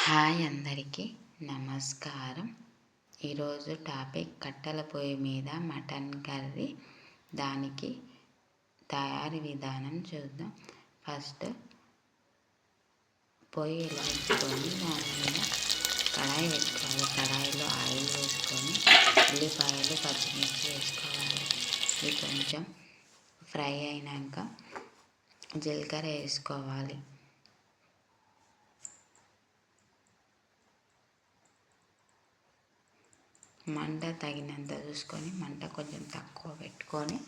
Hi అందరికీ నమస్కారం. ఈరోజు టాపిక్ కట్టెల పొయ్యి మీద మటన్ కర్రీ. దానికి తయారీ విధానం చూద్దాం. ఫస్ట్ పొయ్యి వెలిగించుకొని దాని మీద కడాయి పెట్టుకోవాలి. కడాయిలో ఆయిల్ వేసుకొని ఉల్లిపాయలు పచ్చిమిర్చి వేసుకోవాలి. ఇవి కొంచెం ఫ్రై అయినాక జీలకర్ర వేసుకోవాలి. మంట తగినంత చూసుకొని మంట కొంచెం తక్కువ పెట్టుకొని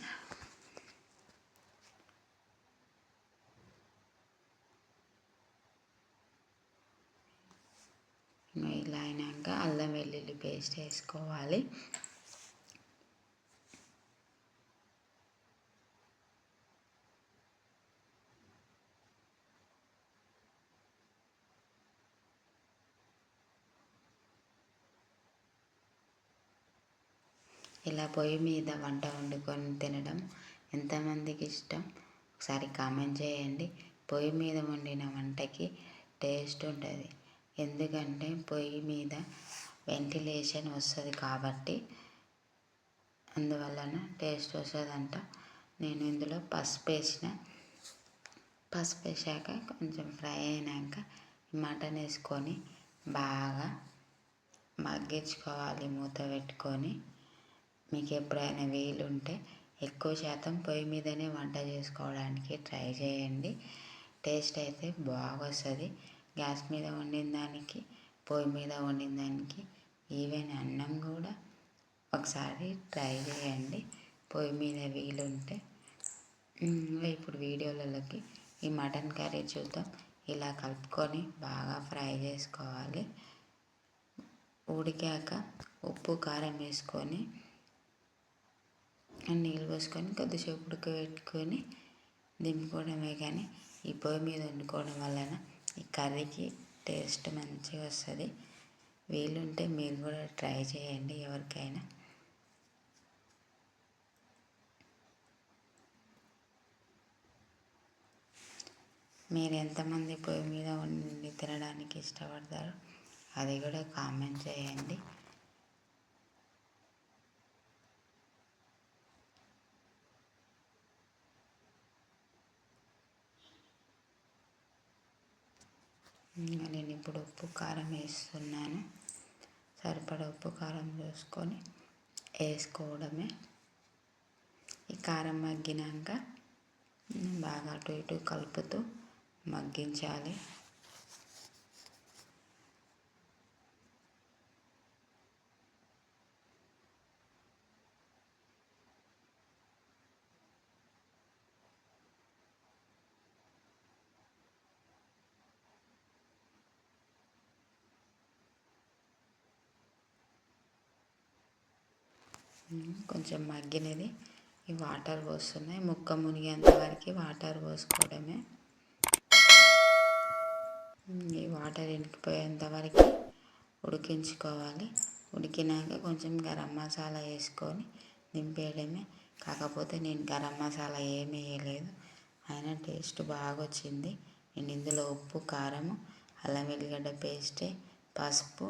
ఇలా అయినాక అల్లం వెల్లుల్లి పేస్ట్ వేసుకోవాలి. ఇలా పొయ్యి మీద వంట వండుకొని తినడం ఎంతమందికి ఇష్టం ఒకసారి కామెంట్ చేయండి. పొయ్యి మీద వండిన వంటకి టేస్ట్ ఉంటుంది. ఎందుకంటే పొయ్యి మీద వెంటిలేషన్ వస్తుంది కాబట్టి అందువలన టేస్ట్ వస్తుందంట. నేను ఇందులో పసుపు వేసాక కొంచెం ఫ్రై అయినాక మటన్ వేసుకొని బాగా మగ్గించుకోవాలి మూత పెట్టుకొని. మీకు ఎప్పుడైనా వీలుంటే ఎక్కువ శాతం పొయ్యి మీదనే వంట చేసుకోవడానికి ట్రై చేయండి. టేస్ట్ అయితే బాగా వస్తుంది. గ్యాస్ మీద వండిన దానికి పొయ్యి మీద వండిన దానికి ఈవెన్ అన్నం కూడా ఒకసారి ట్రై చేయండి పొయ్యి మీద వీలుంటే. ఇప్పుడు వీడియోలలోకి ఈ మటన్ కర్రీ చూద్దాం. ఇలా కలుపుకొని బాగా ఫ్రై చేసుకోవాలి. ఉడికాక ఉప్పు కారం వేసుకొని నీళ్ళు పోసుకొని కొద్దిసేపు ఉడకబెట్టుకొని దింపుకోవడమే. కానీ ఈ పొయ్యి మీద వండుకోవడం వలన ఈ కర్రీకి టేస్ట్ మంచిగా వస్తుంది. వీలుంటే మీరు కూడా ట్రై చేయండి ఎవరికైనా. మీరు ఎంతమంది పొయ్యి మీద వండి తినడానికి ఇష్టపడతారో అది కూడా కామెంట్ చేయండి. నేను ఇప్పుడు ఉప్పు కారం వేస్తున్నాను. సరిపడా ఉప్పు కారం చూసుకొని వేసుకోవడమే. ఈ కారం మగ్గినాక బాగా అటు ఇటు కలుపుతూ మగ్గించాలి. కొంచెం మగ్గినది ఈ వాటర్ పోస్తున్నాయి. ముక్క మునిగేంత వరకు వాటర్ పోసుకోవడమే. ఈ వాటర్ ఇంకిపోయేంత వరకు ఉడికించుకోవాలి. ఉడికినాక కొంచెం గరం మసాలా వేసుకొని దింపేయడమే. కాకపోతే నేను గరం మసాలా ఏమీ వేయలేదు, అయినా టేస్ట్ బాగా వచ్చింది. నేను ఇందులో ఉప్పు కారం అల్లం వెల్లిగడ్డ పేస్ట్ పసుపు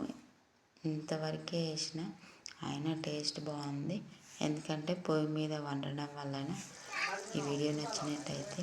ఇంతవరకే వేసిన, అయినా టేస్ట్ బాగుంది. ఎందుకంటే పొయ్యి మీద వండడం వలన. ఈ వీడియో నచ్చినట్టయితే